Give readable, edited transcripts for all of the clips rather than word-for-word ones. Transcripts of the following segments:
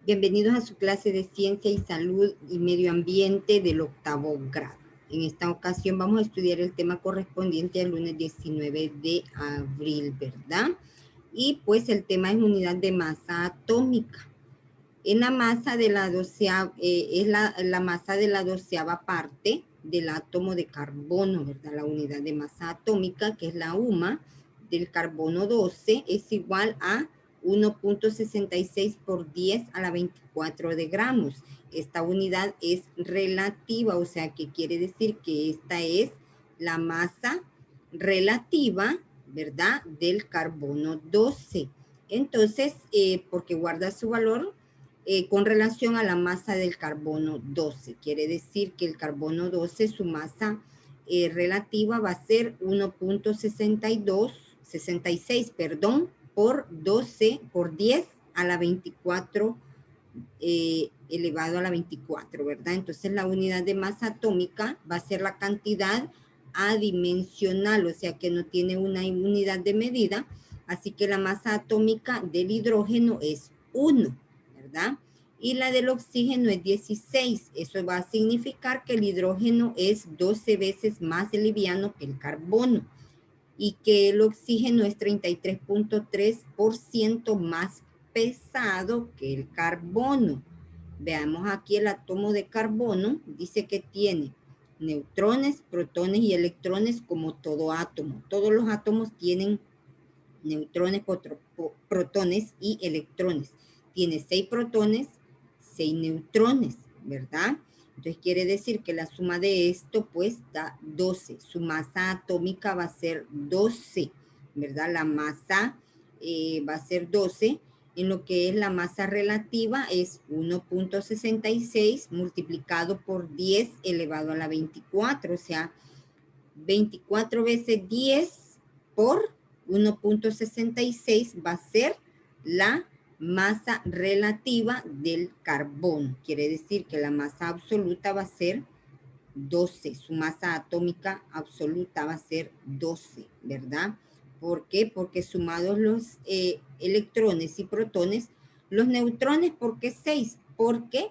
Bienvenidos a su clase de Ciencia y Salud y Medio Ambiente del 8º grado. En esta ocasión vamos a estudiar el tema correspondiente al lunes 19 de abril, ¿verdad? Y pues el tema es unidad de masa atómica. En la masa de la doceava, es la masa de la 12ª parte del átomo de carbono, ¿verdad? La unidad de masa atómica, que es la UMA, del carbono 12, es igual a 1.66 por 10 a la 24 de gramos. Esta unidad es relativa, o sea, que quiere decir que esta es la masa relativa, ¿verdad?, del carbono 12. Entonces, porque guarda su valor con relación a la masa del carbono 12. Quiere decir que el carbono 12, su masa relativa va a ser 1.66, por 12, por 10 a la 24 elevado a la 24, ¿verdad? Entonces la unidad de masa atómica va a ser la cantidad adimensional, o sea que no tiene una unidad de medida, así que la masa atómica del hidrógeno es 1, ¿verdad? Y la del oxígeno es 16. Eso va a significar que el hidrógeno es 12 veces más liviano que el carbono y que el oxígeno es 33.3% más pesado que el carbono. Veamos aquí el átomo de carbono, dice que tiene neutrones, protones y electrones como todo átomo. Todos los átomos tienen neutrones, protones y electrones. Tiene 6 protones, 6 neutrones, ¿verdad? Entonces quiere decir que la suma de esto pues da 12. Su masa atómica va a ser 12, ¿verdad? La masa va a ser 12. En lo que es la masa relativa es 1.66 multiplicado por 10 elevado a la 24, o sea, 24 veces 10 por 1.66 va a ser la masa relativa del carbono. Quiere decir que la masa absoluta va a ser 12, su masa atómica absoluta va a ser 12, ¿verdad? ¿Por qué? Porque sumados los electrones y protones, los neutrones, ¿por qué 6? Porque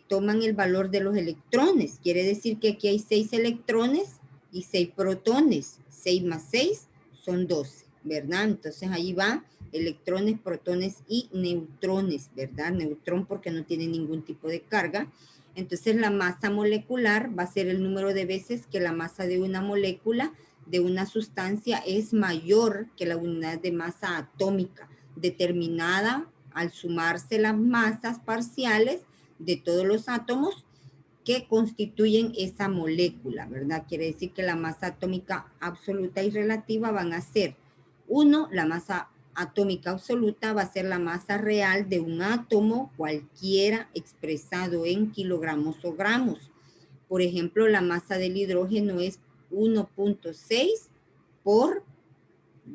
toman el valor de los electrones. Quiere decir que aquí hay 6 electrones y 6 protones. 6 más 6 son 12, ¿verdad? Entonces ahí va electrones, protones y neutrones, ¿verdad? Neutrón porque no tiene ningún tipo de carga. Entonces la masa molecular va a ser el número de veces que la masa de una molécula de una sustancia es mayor que la unidad de masa atómica, determinada al sumarse las masas parciales de todos los átomos que constituyen esa molécula, ¿verdad? Quiere decir que la masa atómica absoluta y relativa van a ser 1, la masa atómica absoluta va a ser la masa real de un átomo cualquiera expresado en kilogramos o gramos. Por ejemplo, la masa del hidrógeno es 1.6 por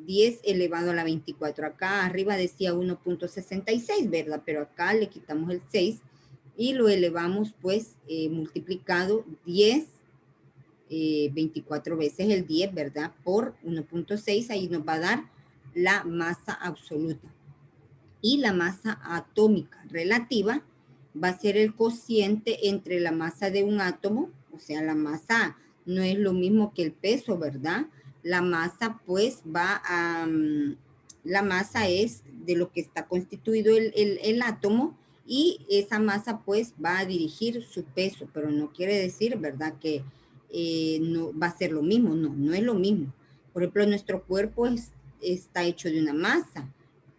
10 elevado a la 24. Acá arriba decía 1.66, ¿verdad? Pero acá le quitamos el 6 y lo elevamos pues multiplicado 10, 24 veces el 10, ¿verdad? Por 1.6, ahí nos va a dar la masa absoluta. Y la masa atómica relativa va a ser el cociente entre la masa de un átomo, o sea, la masa no es lo mismo que el peso, ¿verdad? La masa pues va a, la masa es de lo que está constituido el átomo y esa masa pues va a dirigir su peso, pero no quiere decir, ¿verdad?, que no va a ser lo mismo, no, no es lo mismo. Por ejemplo, nuestro cuerpo está hecho de una masa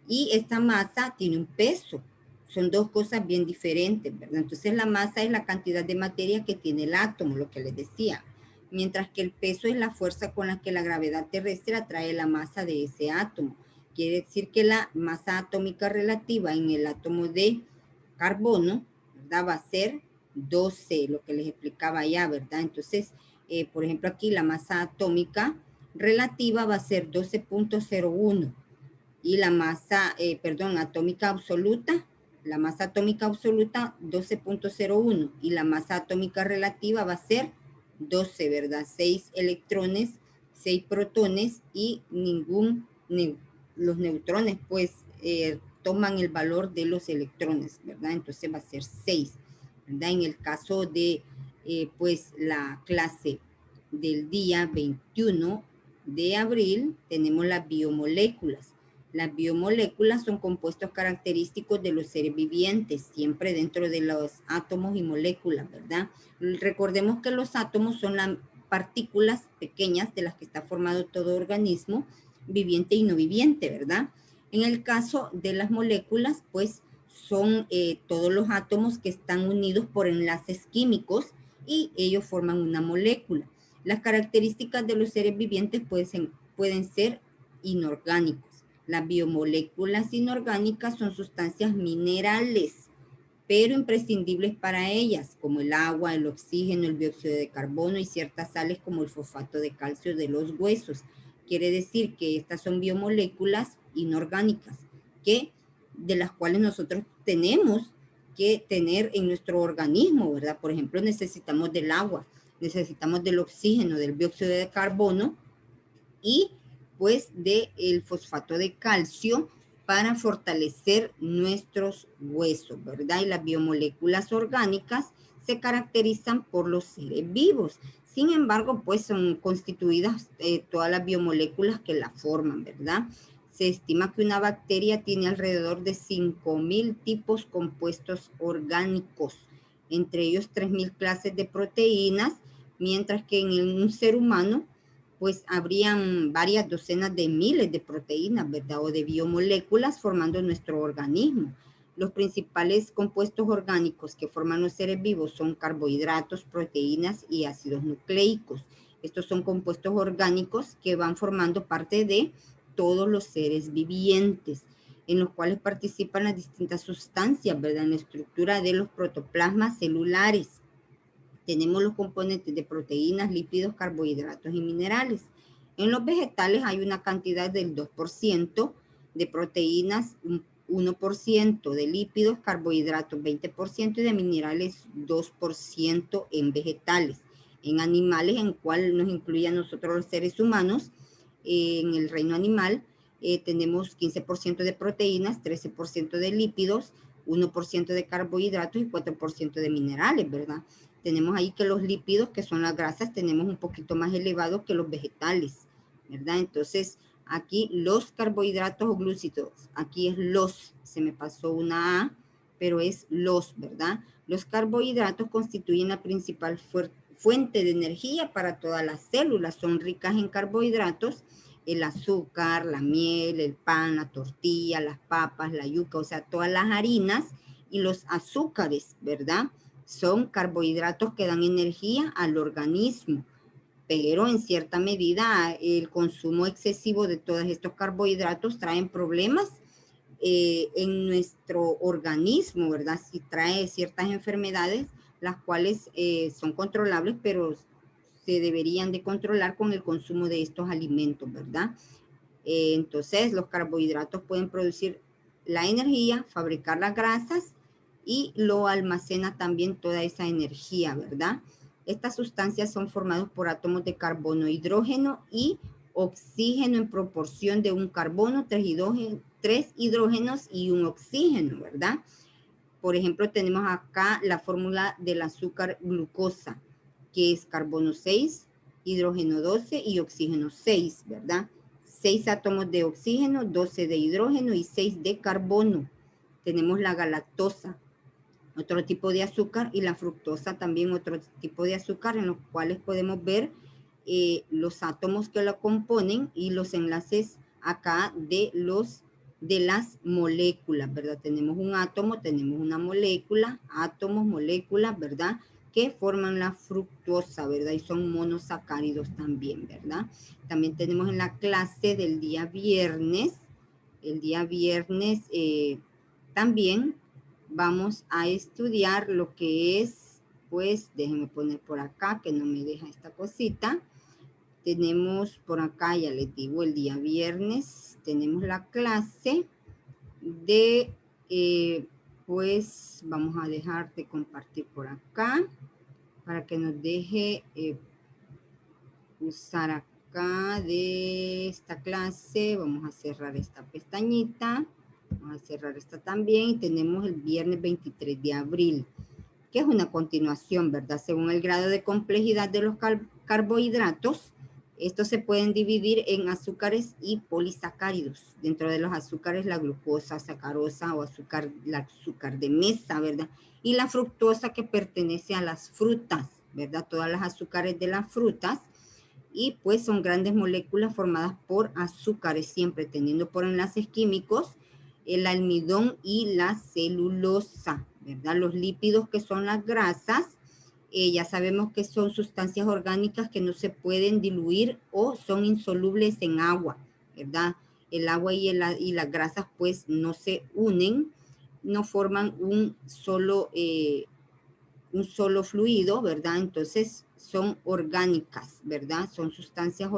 y esta masa tiene un peso. Son dos cosas bien diferentes, ¿verdad? Entonces la masa es la cantidad de materia que tiene el átomo, lo que les decía, mientras que el peso es la fuerza con la que la gravedad terrestre atrae la masa de ese átomo. Quiere decir que la masa atómica relativa en el átomo de carbono, ¿verdad?, va a ser 12, lo que les explicaba ya, ¿verdad? Entonces, por ejemplo, aquí la masa atómica relativa va a ser 12.01 y la masa, atómica absoluta, la masa atómica absoluta 12.01 y la masa atómica relativa va a ser 12, ¿verdad? 6 electrones, 6 protones y los neutrones, pues, toman el valor de los electrones, ¿verdad? Entonces va a ser 6, ¿verdad? En el caso de, pues, la clase del día 21 de abril, tenemos las biomoléculas. Las biomoléculas son compuestos característicos de los seres vivientes, siempre dentro de los átomos y moléculas, ¿verdad? Recordemos que los átomos son las partículas pequeñas de las que está formado todo organismo, viviente y no viviente, ¿verdad? En el caso de las moléculas, pues son todos los átomos que están unidos por enlaces químicos y ellos forman una molécula. Las características de los seres vivientes pueden ser inorgánicos. Las biomoléculas inorgánicas son sustancias minerales, pero imprescindibles para ellas, como el agua, el oxígeno, el dióxido de carbono y ciertas sales como el fosfato de calcio de los huesos. Quiere decir que estas son biomoléculas inorgánicas, de las cuales nosotros tenemos que tener en nuestro organismo, ¿verdad? Por ejemplo, necesitamos del agua, necesitamos del oxígeno, del dióxido de carbono y pues del fosfato de calcio para fortalecer nuestros huesos, ¿verdad? Y las biomoléculas orgánicas se caracterizan por los seres vivos. Sin embargo, pues son constituidas todas las biomoléculas que la forman, ¿verdad? Se estima que una bacteria tiene alrededor de 5.000 tipos compuestos orgánicos, entre ellos 3.000 clases de proteínas, mientras que en un ser humano pues habrían varias docenas de miles de proteínas, ¿verdad? O de biomoléculas formando nuestro organismo. Los principales compuestos orgánicos que forman los seres vivos son carbohidratos, proteínas y ácidos nucleicos. Estos son compuestos orgánicos que van formando parte de todos los seres vivientes, en los cuales participan las distintas sustancias, ¿verdad? En la estructura de los protoplasmas celulares. Tenemos los componentes de proteínas, lípidos, carbohidratos y minerales. En los vegetales hay una cantidad del 2% de proteínas, 1% de lípidos, carbohidratos 20% y de minerales 2% en vegetales. En animales, en cual nos incluye a nosotros los seres humanos, en el reino animal tenemos 15% de proteínas, 13% de lípidos, 1% de carbohidratos y 4% de minerales, ¿verdad? Tenemos ahí que los lípidos, que son las grasas, tenemos un poquito más elevados que los vegetales, ¿verdad? Entonces, aquí los carbohidratos o glúcidos, aquí es los, se me pasó una A, pero es los, ¿verdad? Los carbohidratos constituyen la principal fuente de energía para todas las células, son ricas en carbohidratos, el azúcar, la miel, el pan, la tortilla, las papas, la yuca, o sea, todas las harinas y los azúcares, ¿verdad? Son carbohidratos que dan energía al organismo, pero en cierta medida el consumo excesivo de todos estos carbohidratos traen problemas en nuestro organismo, ¿verdad? Si trae ciertas enfermedades, las cuales son controlables, pero se deberían de controlar con el consumo de estos alimentos, ¿verdad? Entonces, los carbohidratos pueden producir la energía, fabricar las grasas y lo almacena también toda esa energía, ¿verdad? Estas sustancias son formadas por átomos de carbono, hidrógeno y oxígeno en proporción de un carbono, tres hidrógenos y un oxígeno, ¿verdad? Por ejemplo, tenemos acá la fórmula del azúcar glucosa, que es carbono 6, hidrógeno 12 y oxígeno 6, ¿verdad? 6 átomos de oxígeno, 12 de hidrógeno y 6 de carbono. Tenemos la galactosa, otro tipo de azúcar, y la fructosa también otro tipo de azúcar, en los cuales podemos ver los átomos que la componen y los enlaces acá de las moléculas, ¿verdad? Tenemos un átomo, tenemos una molécula, átomos, moléculas, ¿verdad? Que forman la fructosa, ¿verdad? Y son monosacáridos también, ¿verdad? También tenemos en la clase del día viernes, el día viernes también vamos a estudiar lo que es, pues, déjenme poner por acá, que no me deja esta cosita. Tenemos por acá, ya les digo, el día viernes, tenemos la clase de, pues, vamos a dejar de compartir por acá, para que nos deje usar acá de esta clase. Vamos a cerrar esta pestañita. Vamos a cerrar esta también y tenemos el viernes 23 de abril, que es una continuación, ¿verdad? Según el grado de complejidad de los carbohidratos, estos se pueden dividir en azúcares y polisacáridos. Dentro de los azúcares, la glucosa, sacarosa o azúcar, la azúcar de mesa, ¿verdad? Y la fructosa, que pertenece a las frutas, ¿verdad? Todas las azúcares de las frutas. Y pues son grandes moléculas formadas por azúcares, siempre teniendo por enlaces químicos el almidón y la celulosa, ¿verdad? Los lípidos, que son las grasas, ya sabemos que son sustancias orgánicas que no se pueden diluir o son insolubles en agua, ¿verdad? El agua y las grasas pues no se unen, no forman un solo fluido, ¿verdad? Entonces son orgánicas, ¿verdad? Son sustancias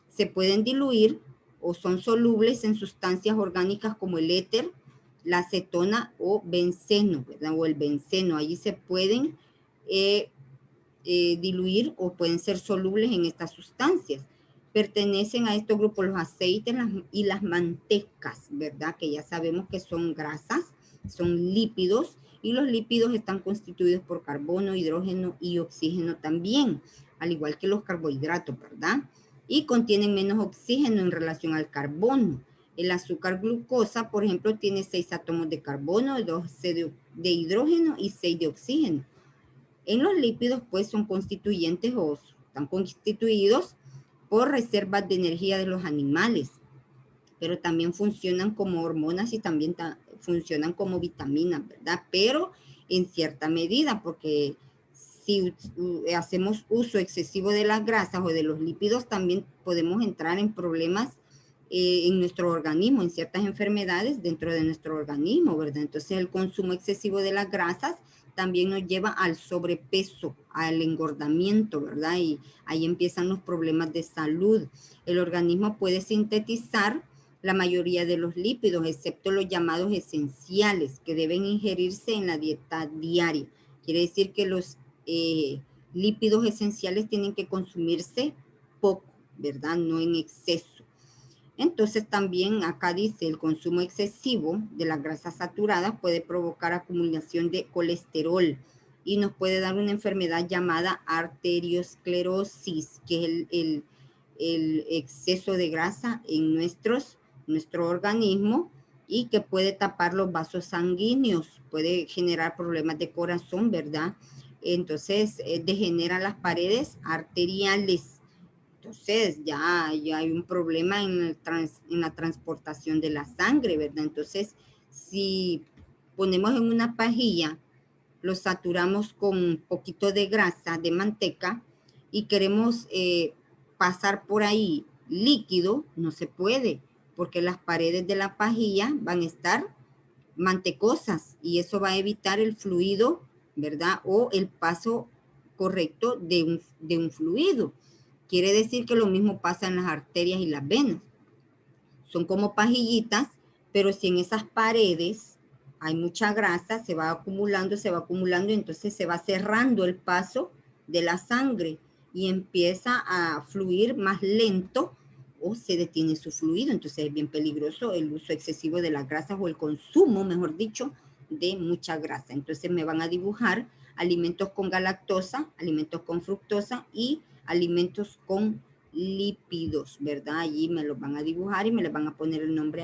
se pueden diluir o son solubles en sustancias orgánicas como el éter, la acetona o benceno, ¿verdad? O el benceno. Allí se pueden diluir o pueden ser solubles en estas sustancias. Pertenecen a estos grupos los aceites y las mantecas, ¿verdad? Que ya sabemos que son grasas, son lípidos, y los lípidos están constituidos por carbono, hidrógeno y oxígeno también, al igual que los carbohidratos, ¿verdad? Y contienen menos oxígeno en relación al carbono. El azúcar glucosa, por ejemplo, tiene 6 átomos de carbono, 2 de hidrógeno y 6 de oxígeno. En los lípidos, pues, son constituyentes o están constituidos por reservas de energía de los animales, pero también funcionan como hormonas y también funcionan como vitaminas, ¿verdad? Pero en cierta medida, porque si hacemos uso excesivo de las grasas o de los lípidos, también podemos entrar en problemas en nuestro organismo, en ciertas enfermedades dentro de nuestro organismo, ¿verdad? Entonces el consumo excesivo de las grasas también nos lleva al sobrepeso, al engordamiento, ¿verdad? Y ahí empiezan los problemas de salud. El organismo puede sintetizar la mayoría de los lípidos, excepto los llamados esenciales, que deben ingerirse en la dieta diaria. Quiere decir que los lípidos esenciales tienen que consumirse poco, ¿verdad? No en exceso. Entonces también acá dice el consumo excesivo de las grasas saturadas puede provocar acumulación de colesterol y nos puede dar una enfermedad llamada arteriosclerosis, que es el exceso de grasa en nuestro organismo y que puede tapar los vasos sanguíneos, puede generar problemas de corazón, ¿verdad? Entonces degenera las paredes arteriales. Entonces ya hay un problema en la transportación de la sangre, ¿verdad? Entonces, si ponemos en una pajilla, lo saturamos con un poquito de grasa, de manteca, y queremos pasar por ahí líquido, no se puede, porque las paredes de la pajilla van a estar mantecosas y eso va a evitar el fluido, ¿verdad? O el paso correcto de un fluido. Quiere decir que lo mismo pasa en las arterias y las venas. Son como pajillitas, pero si en esas paredes hay mucha grasa, se va acumulando, y entonces se va cerrando el paso de la sangre y empieza a fluir más lento o se detiene su fluido. Entonces es bien peligroso el uso excesivo de las grasas o el consumo, mejor dicho, de mucha grasa. Entonces me van a dibujar alimentos con galactosa, alimentos con fructosa y alimentos con lípidos, ¿verdad? Allí me los van a dibujar y me les van a poner el nombre